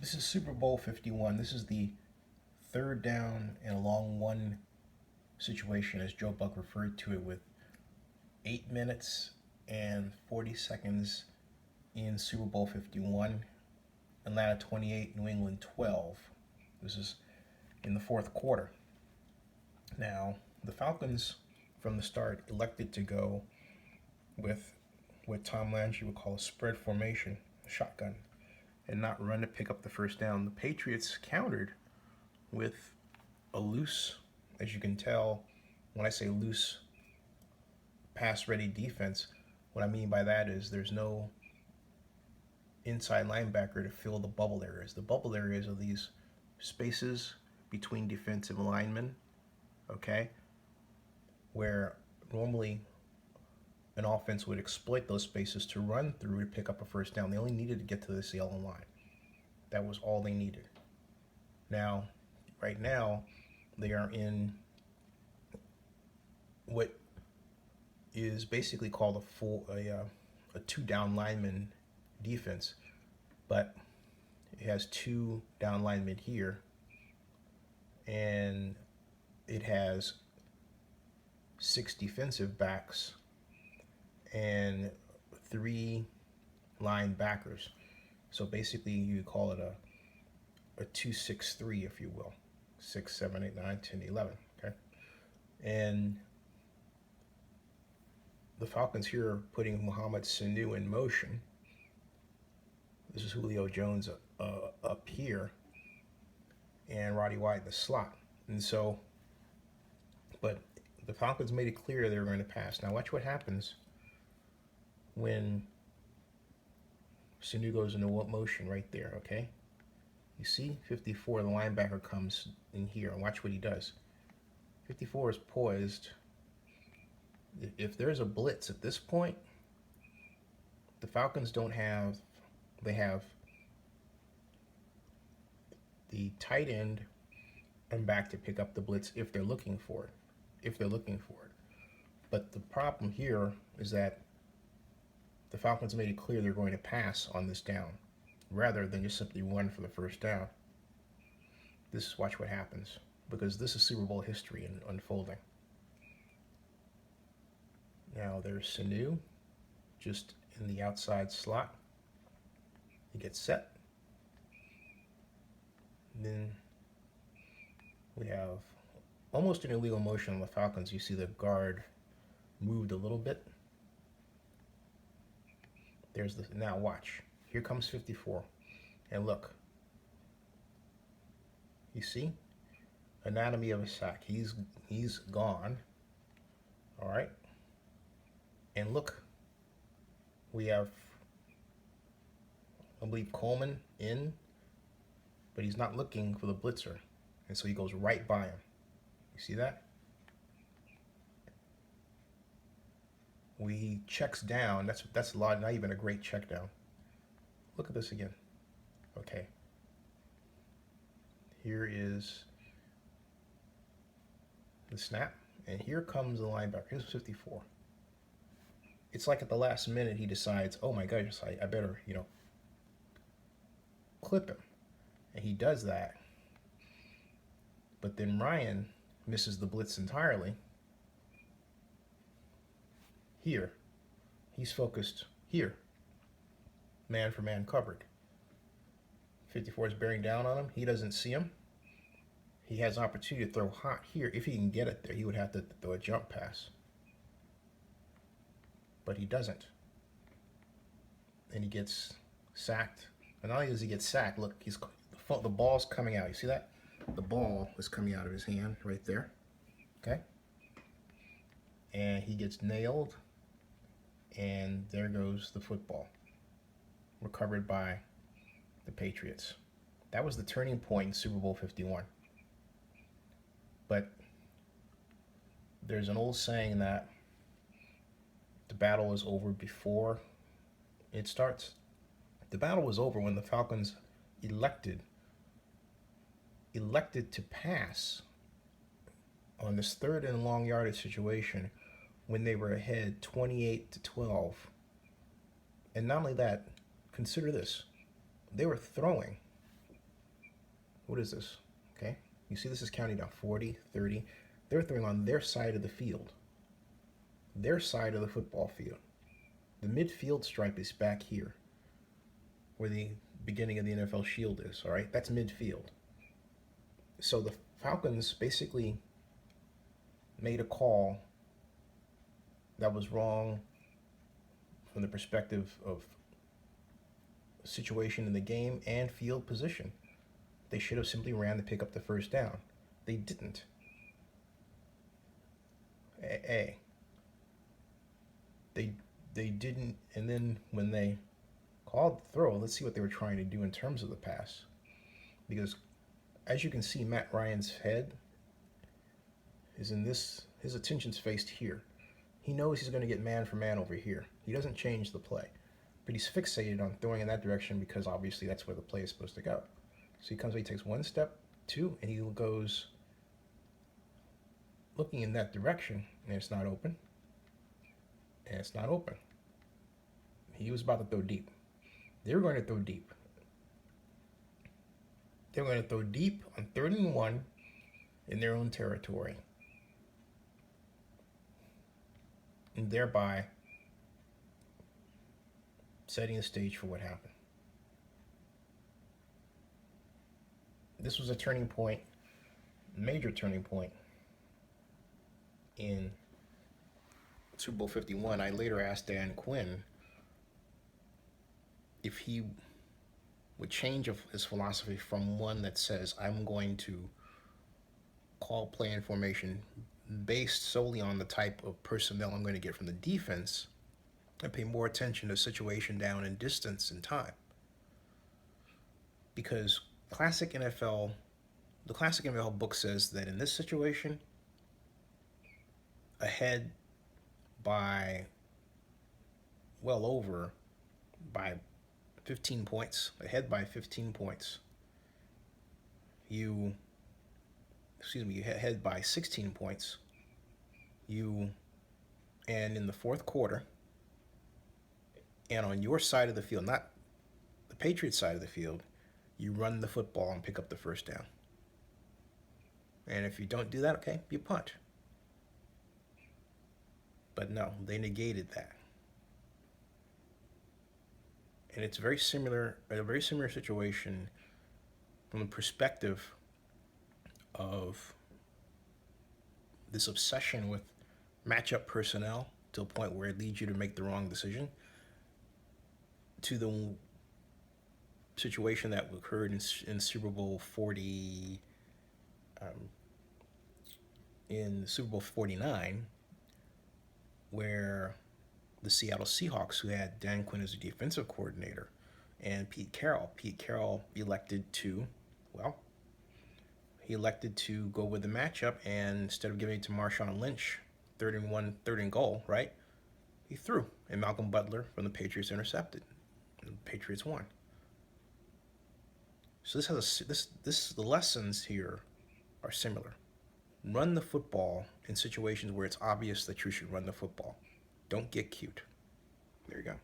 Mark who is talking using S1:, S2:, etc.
S1: This is Super Bowl 51. This is the third down and a long one situation, as Joe Buck referred to it, with 8 minutes and 40 seconds in Super Bowl 51. Atlanta 28, New England 12. This is in the fourth quarter. Now, the Falcons, from the start, elected to go with what Tom Landry would call a spread formation, a shotgun, and not run to pick up the first down. The Patriots countered with a loose, as you can tell, when I say loose, pass-ready defense, what I mean by that is there's no inside linebacker to fill the bubble areas. The bubble areas are these spaces between defensive linemen, okay, where normally an offense would exploit those spaces to run through to pick up a first down. They only needed to get to this yellow line. That was all they needed. Now, right now, they are in what is basically called a two down lineman defense, but it has two down linemen here, and it has 6 defensive backs and 3 linebackers. So basically, you call it a 2-6-3, if you will, 6, 7, 8, 9, 10, 11. Okay, and the Falcons here are putting Mohamed Sanu in motion. This is Julio Jones up here, and Roddy White in the slot. And so, but the Falcons made it clear they were going to pass. Now watch what happens when Sanu goes into what motion right there, okay? You see 54, the linebacker comes in here, and watch what he does. 54 is poised. If there's a blitz at this point, the Falcons don't have, they have the tight end and back to pick up the blitz if they're looking for it. But the problem here is that the Falcons made it clear they're going to pass on this down rather than just simply run for the first down. Watch what happens, because this is Super Bowl history unfolding. Now there's Sanu just in the outside slot. He gets set. And then we have almost an illegal motion on the Falcons. You see the guard moved a little bit. Now watch. Here comes 54. And look. You see? Anatomy of a sack. He's gone. All right. And look. We have, I believe, Coleman in, but he's not looking for the blitzer. And so he goes right by him. You see that? He checks down. That's a lot, not even a great check down. Look at this again. Okay. Here is the snap, and here comes the linebacker. Here's 54. It's like at the last minute he decides, oh my gosh, I better, clip him. And he does that. But then Ryan misses the blitz entirely. Here. He's focused here. Man for man covered. 54 is bearing down on him. He doesn't see him. He has an opportunity to throw hot here. If he can get it there, he would have to throw a jump pass. But he doesn't. And he gets sacked. And not only does he get sacked, look, the ball's coming out. You see that? The ball is coming out of his hand right there. Okay? And he gets nailed. And there goes the football. Recovered by the Patriots. That was the turning point in Super Bowl 51. But there's an old saying that the battle is over before it starts. The battle was over when the Falcons elected to pass on this third and long yardage situation when they were ahead 28-12. And not only that, consider this. They were throwing What is this? Okay. You see this is counting down 40, 30. They're throwing on their side of the field. Their side of the football field. The midfield stripe is back here, where the beginning of the NFL shield is, all right? That's midfield. So the Falcons basically made a call that was wrong from the perspective of situation in the game and field position. They should have simply ran to pick up the first down. They didn't. They didn't, and then when they called the throw, let's see what they were trying to do in terms of the pass. Because as you can see, Matt Ryan's head is in this, his attention's faced here. He knows he's going to get man for man over here. He doesn't change the play, but he's fixated on throwing in that direction because obviously that's where the play is supposed to go. So he comes, he takes one step, two, and he goes looking in that direction, and it's not open. And it's not open. He was about to throw deep. They were going to throw deep. They were going to throw deep on 3rd and 1 in their own territory. And thereby setting the stage for what happened. This was a turning point, major turning point in Super Bowl 51. I later asked Dan Quinn if he would change his philosophy from one that says, I'm going to call play and formation based solely on the type of personnel I'm going to get from the defense, and pay more attention to situation, down, and distance and time. Because the classic NFL book says that in this situation, ahead by well over by 15 points, ahead by 15 points, you ahead by 16 points, and in the fourth quarter, and on your side of the field, not the Patriots side of the field, you run the football and pick up the first down. And if you don't do that, okay, you punt. But no, they negated that. And it's a very similar situation from the perspective of this obsession with matchup personnel to a point where it leads you to make the wrong decision, to the situation that occurred in Super Bowl 40, in Super Bowl 49, where the Seattle Seahawks, who had Dan Quinn as a defensive coordinator, and Pete Carroll elected to go with the matchup, and instead of giving it to Marshawn Lynch, 3rd and 1, 3rd and goal, right? He threw, and Malcolm Butler from the Patriots intercepted. And the Patriots won. So the lessons here are similar. Run the football in situations where it's obvious that you should run the football. Don't get cute. There you go.